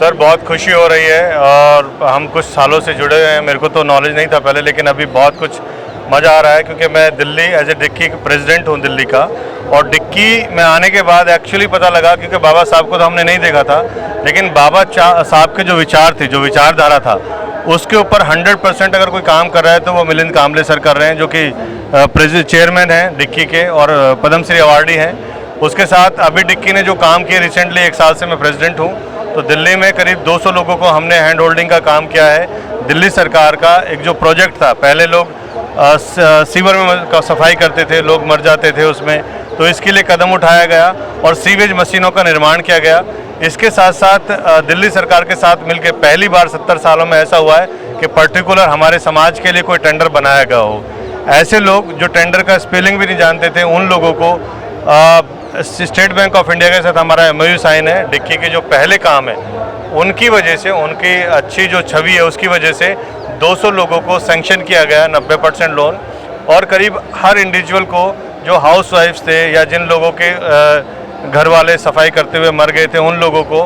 Sir बहुत खुशी हो रही है और हम कुछ सालों से जुड़े हुए हैं। मेरे को तो नॉलेज नहीं था पहले, लेकिन अभी बहुत कुछ मज़ा आ रहा है क्योंकि मैं Delhi as a DICCI president हूँ दिल्ली का। और डिक्की में आने के बाद एक्चुअली पता लगा, क्योंकि बाबा साहब को तो हमने नहीं देखा था, लेकिन बाबा साहब के जो विचार थे, जो विचारधारा था, उसके ऊपर 100% अगर कोई काम कर रहा है तो वो मिलिंद कांबले सर कर रहे हैं, जो कि चेयरमैन हैं डिक्की के और पद्मश्री अवार्डी हैं। उसके साथ अभी डिक्की ने जो काम किया रिसेंटली, 1 साल से मैं प्रेसिडेंट हूँ, तो दिल्ली में करीब 200 लोगों को हमने हैंड होल्डिंग का काम किया है। दिल्ली सरकार का एक जो प्रोजेक्ट था, पहले लोग सीवर में सफाई करते थे, लोग मर जाते थे उसमें, तो इसके लिए कदम उठाया गया और सीवेज मशीनों का निर्माण किया गया। इसके साथ साथ दिल्ली सरकार के साथ मिलकर पहली बार 70 सालों में ऐसा हुआ है कि पर्टिकुलर हमारे समाज के लिए कोई टेंडर बनाया गया हो। ऐसे लोग जो टेंडर का स्पेलिंग भी नहीं जानते थे, उन लोगों को स्टेट बैंक ऑफ इंडिया के साथ हमारा MOU साइन है। डिक्की के जो पहले काम है, उनकी वजह से, उनकी अच्छी जो छवि है उसकी वजह से 200 लोगों को सैंक्शन किया गया 90% लोन। और करीब हर इंडिविजुअल को जो हाउस वाइफ्स थे या जिन लोगों के घर वाले सफाई करते हुए मर गए थे, उन लोगों को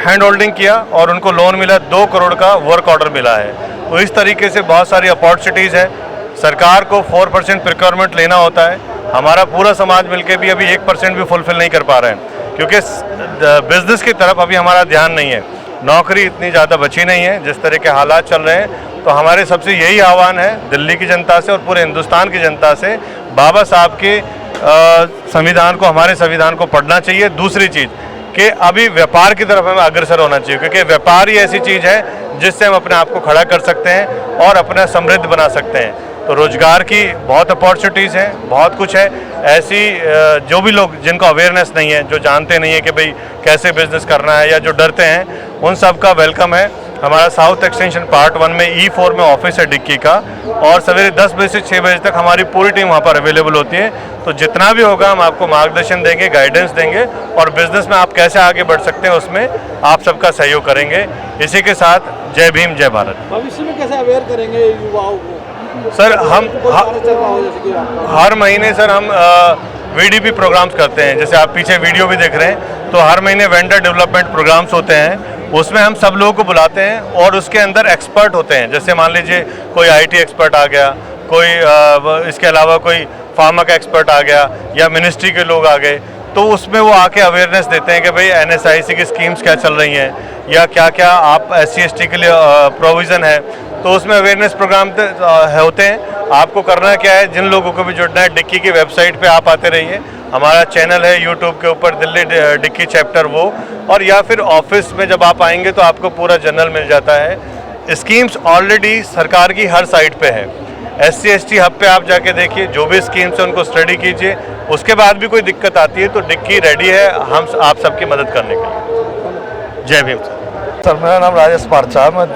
हैंड होल्डिंग किया और उनको लोन मिला। 2 करोड़ का वर्क ऑर्डर मिला है। तो इस तरीके से बहुत सारी अपॉर्चुनिटीज़ है। सरकार को 4% प्रिक्योरमेंट लेना होता है, हमारा पूरा समाज मिलकर भी अभी 1% भी फुलफिल नहीं कर पा रहे हैं, क्योंकि बिजनेस की तरफ अभी हमारा ध्यान नहीं है। नौकरी इतनी ज़्यादा बची नहीं है जिस तरह के हालात चल रहे हैं। तो हमारे सबसे यही आह्वान है दिल्ली की जनता से और पूरे हिंदुस्तान की जनता से, बाबा साहब के संविधान को, हमारे संविधान को पढ़ना चाहिए। दूसरी चीज़ कि अभी व्यापार की तरफ हमें अग्रसर होना चाहिए, क्योंकि व्यापार ही ऐसी चीज़ है जिससे हम अपने आप को खड़ा कर सकते हैं और अपना समृद्ध बना सकते हैं। तो रोजगार की बहुत अपॉर्चुनिटीज़ हैं, बहुत कुछ है। ऐसी जो भी लोग जिनको अवेयरनेस नहीं है, जो जानते नहीं है कि भाई कैसे बिजनेस करना है, या जो डरते हैं, उन सब का वेलकम है। हमारा साउथ एक्सटेंशन पार्ट 1 में E4 में ऑफिस है डिक्की का, और सवेरे 10 बजे से 6 बजे तक हमारी पूरी टीम वहाँ पर अवेलेबल होती है। तो जितना भी होगा हम आपको मार्गदर्शन देंगे, गाइडेंस देंगे, और बिजनेस में आप कैसे आगे बढ़ सकते हैं उसमें आप सबका सहयोग करेंगे। इसी के साथ जय भीम, जय भारत। भविष्य में कैसे अवेयर करेंगे युवाओं को? सर हम हर महीने सर हम VDP प्रोग्राम्स करते हैं। जैसे आप पीछे वीडियो भी देख रहे हैं, तो हर महीने वेंडर डेवलपमेंट प्रोग्राम्स होते हैं। उसमें हम सब लोगों को बुलाते हैं और उसके अंदर एक्सपर्ट होते हैं। जैसे मान लीजिए कोई IT एक्सपर्ट आ गया, कोई इसके अलावा कोई फार्मा का एक्सपर्ट आ गया, या मिनिस्ट्री के लोग आ गए, तो उसमें वो आके अवेयरनेस देते हैं कि भाई NSIC की स्कीम्स क्या चल रही हैं, या क्या क्या आप SC ST के लिए प्रोविज़न है। तो उसमें अवेयरनेस प्रोग्राम होते हैं। आपको करना क्या है, जिन लोगों को भी जुड़ना है, डिक्की की वेबसाइट पे आप आते रहिए। हमारा चैनल है YouTube के ऊपर, दिल्ली डिक्की चैप्टर वो, और या फिर ऑफिस में जब आप आएंगे तो आपको पूरा जनरल मिल जाता है। स्कीम्स ऑलरेडी सरकार की हर साइट पे है। SC ST हब पे आप जाके देखिए, जो भी स्कीम्स है उनको स्टडी कीजिए। उसके बाद भी कोई दिक्कत आती है तो डिक्की रेडी है हम आप सबकी मदद करने के लिए। जय भीम सर। मेरा नाम राजेश पारचा, मैं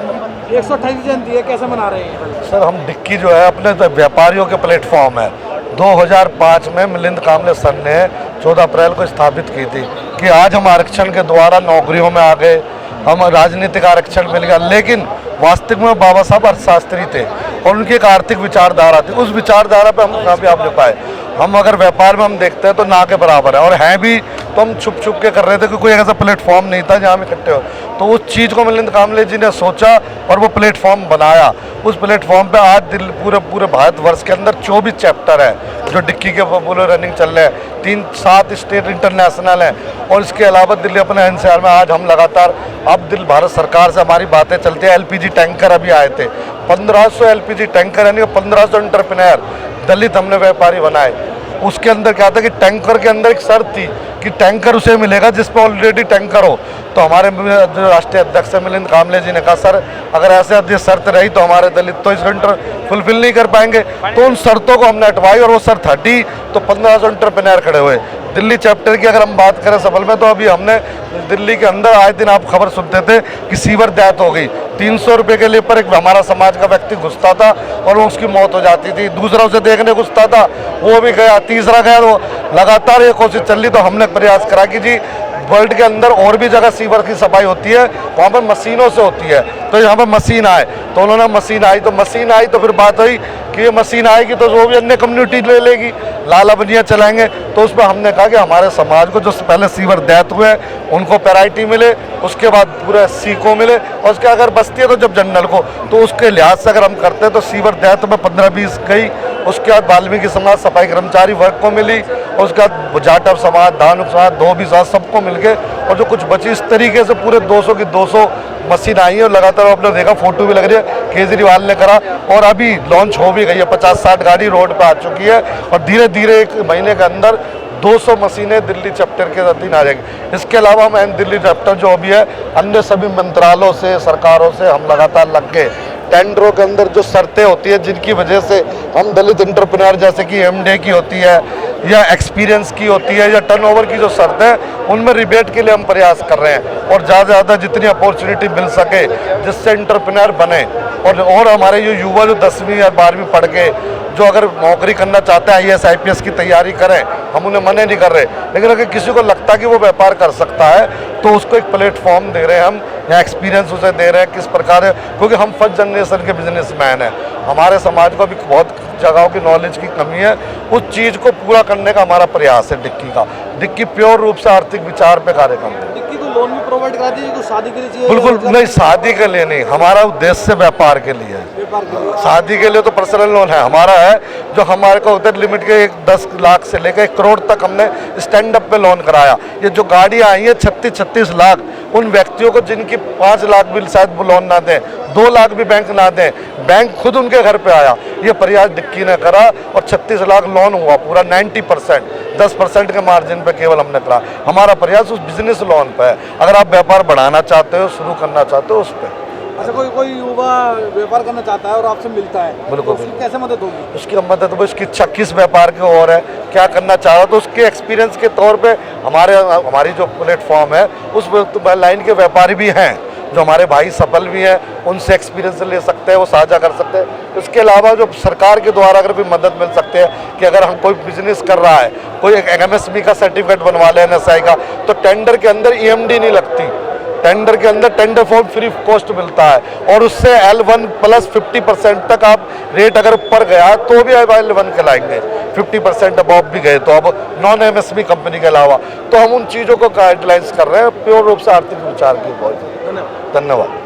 128 जयंती है, कैसे मना रहे हैं? सर हम डिक्की जो है अपने व्यापारियों के प्लेटफॉर्म है। 2005 में मिलिंद कांबले सर ने 14 अप्रैल को स्थापित की थी कि आज हम आरक्षण के द्वारा नौकरियों में आ गए, हम राजनीतिक आरक्षण मिल गया। लेकिन वास्तविक में बाबा साहब अर्थशास्त्री थे और उनकी एक आर्थिक विचारधारा थी। उस विचारधारा पे हम कामयाब नहीं पाए। हम अगर व्यापार में हम देखते हैं तो ना के बराबर है, और हैं भी तो हम छुप छुप के कर रहे थे, क्योंकि कोई ऐसा प्लेटफॉर्म नहीं था जहाँ हम इकट्ठे हो। तो उस चीज़ को मिलिंद कांबले जी ने सोचा और वो प्लेटफॉर्म बनाया। उस प्लेटफॉर्म पे आज पूरे भारतवर्ष के अंदर 24 चैप्टर है जो डिक्की के पूरे रनिंग चल रहे हैं। 3-7 स्टेट इंटरनेशनल हैं, और इसके अलावा दिल्ली अपने NCR में आज हम लगातार, अब भारत सरकार से हमारी बातें चलती है। LPG टैंकर अभी आए थे, 1500 LPG टैंकर, यानी 1500 एंटरप्रेन्योर दलित हमने व्यापारी बनाए। उसके अंदर क्या था कि टैंकर के अंदर एक शर्त थी कि टैंकर उसे मिलेगा जिस पर ऑलरेडी टैंकर हो। तो हमारे जो राष्ट्रीय अध्यक्ष मिलिंद कांबले जी ने कहा, सर अगर ऐसे शर्त रही तो हमारे दलित तो इस फुलफिल नहीं कर पाएंगे। तो उन शर्तों को हमने हटवाई और वो शर्त हटी, तो 1500 एंटरप्रेन्योर खड़े हुए। दिल्ली चैप्टर की अगर हम बात करें सफल में, तो अभी हमने दिल्ली के अंदर आए दिन आप खबर सुनते थे कि सीवर डेथ हो गई। 300 रुपये के लिए पर एक हमारा समाज का व्यक्ति घुसता था और वो उसकी मौत हो जाती थी। दूसरा उसे देखने घुसता था, वो भी गया, तीसरा गया। वो लगातार ये कोशिश चल रही। तो हमने प्रयास करा कि जी वर्ल्ड के अंदर और भी जगह सीवर की सफाई होती है, वहाँ पर मशीनों से होती है। तो यहाँ पर मशीन आए, तो उन्होंने मशीन आई तो फिर बात हुई कि ये मशीन आएगी तो जो भी अन्य कम्युनिटी ले लेगी, लाला बनिया चलाएंगे। तो उस पर हमने कहा कि हमारे समाज को जो पहले सीवर दैत हुए उनको पैराइटी मिले, उसके बाद पूरे एससी को मिले, और उसके अगर बस्ती है तो जब जनरल को, तो उसके लिहाज से अगर हम करते हैं तो सीवर दैत में 15-20 गई। उसके बाद वाल्मीकि समाज सफाई कर्मचारी वर्ग को मिली, और उसके बाद जाटव समाज, धानुक समाज, धोबी समाज सबको मिल के, और जो कुछ बची इस तरीके से पूरे 200 की 200 मशीन आई है। और लगातार आपने देखा, फोटो भी लग रही है, केजरीवाल ने करा, और अभी लॉन्च हो भी गई है। 50-60 गाड़ी रोड पे आ चुकी है, और धीरे धीरे 1 महीने के अंदर 200 मशीनें दिल्ली चैप्टर के अधीन आ जाएंगी। इसके अलावा हम दिल्ली चैप्टर जो भी है, अन्य सभी मंत्रालयों से, सरकारों से हम लगातार लग के टेंडरों के अंदर जो शर्तें होती है जिनकी वजह से हम दलित एंटरप्रेन्योर, जैसे कि एमडे की होती है या एक्सपीरियंस की होती है या टर्नओवर की जो शर्तें हैं, उनमें रिबेट के लिए हम प्रयास कर रहे हैं, और ज़्यादा से ज़्यादा जितनी अपॉर्चुनिटी मिल सके जिससे एंटरप्रेन्योर बने। और हमारे जो युवा जो 10वीं या 12वीं पढ़ के जो अगर नौकरी करना चाहते हैं, IAS IPS की तैयारी करें, हम उन्हें मना नहीं कर रहे, लेकिन अगर किसी को लगता है कि वो व्यापार कर सकता है तो उसको एक प्लेटफॉर्म दे रहे हैं हम, या एक्सपीरियंस उसे दे रहे हैं किस प्रकार है, क्योंकि हम फर्स्ट जनरेशन के बिजनेसमैन हैं। हमारे समाज को अभी बहुत जगहों की नॉलेज की कमी है, उस चीज़ को पूरा करने का हमारा प्रयास है। डिक्की प्योर रूप से आर्थिक विचार पे कार्यक्रम है। डिक्की को लोन भी प्रोवाइड करा दीजिए, शादी के लिए चाहिए? बिल्कुल नहीं, शादी के लिए नहीं, हमारा उद्देश्य व्यापार के लिए है। व्यापार के लिए शादी के लिए तो पर्सनल लोन है हमारा, है जो हमारे को होता है लिमिट के 10 लाख से लेकर 1 करोड़ तक हमने स्टैंड अप पे लोन कराया। ये जो गाड़ियाँ आई हैं 36-36 लाख, उन व्यक्तियों को जिनकी 5 लाख भी शायद लोन ना दें, 2 लाख भी बैंक ना दें, बैंक खुद उनके घर पे आया। ये प्रयास डिक्की ने करा, और 36 लाख लोन हुआ पूरा 90%, 10% के मार्जिन पे केवल हमने करा। हमारा प्रयास उस बिजनेस लोन पे है। अगर आप व्यापार बढ़ाना चाहते हो, शुरू करना चाहते हो, उस पर। अच्छा, कोई युवा व्यापार करना चाहता है और आपसे मिलता है, बिल्कुल, तो उसकी कैसे मदद होगी? उसकी मदद, वो उसकी इच्छा किस व्यापार की ओर है, क्या करना चाह रहा है, तो उसके एक्सपीरियंस के तौर पे हमारी जो प्लेटफॉर्म है उस लाइन के व्यापारी भी हैं जो हमारे भाई सफल भी हैं, उनसे एक्सपीरियंस ले सकते हैं, वो साझा कर सकते हैं। इसके अलावा जो सरकार के द्वारा अगर भी मदद मिल सकती है कि अगर हम कोई बिजनेस कर रहा है, कोई एक MSME का सर्टिफिकेट बनवा ले, NSI का, तो टेंडर के अंदर EMD नहीं लगती, टेंडर के अंदर टेंडर फॉर्म फ्री कॉस्ट मिलता है, और उससे L1 प्लस 50% तक आप रेट अगर ऊपर गया तो भी आप L1 कहलाएंगे, 50% अबव भी गए तो। अब नॉन MSME कंपनी के अलावा तो हम उन चीज़ों को गाइडलाइंस कर रहे हैं प्योर रूप से आर्थिक विचार की। बहुत धन्यवाद।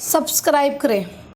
सब्सक्राइब करें।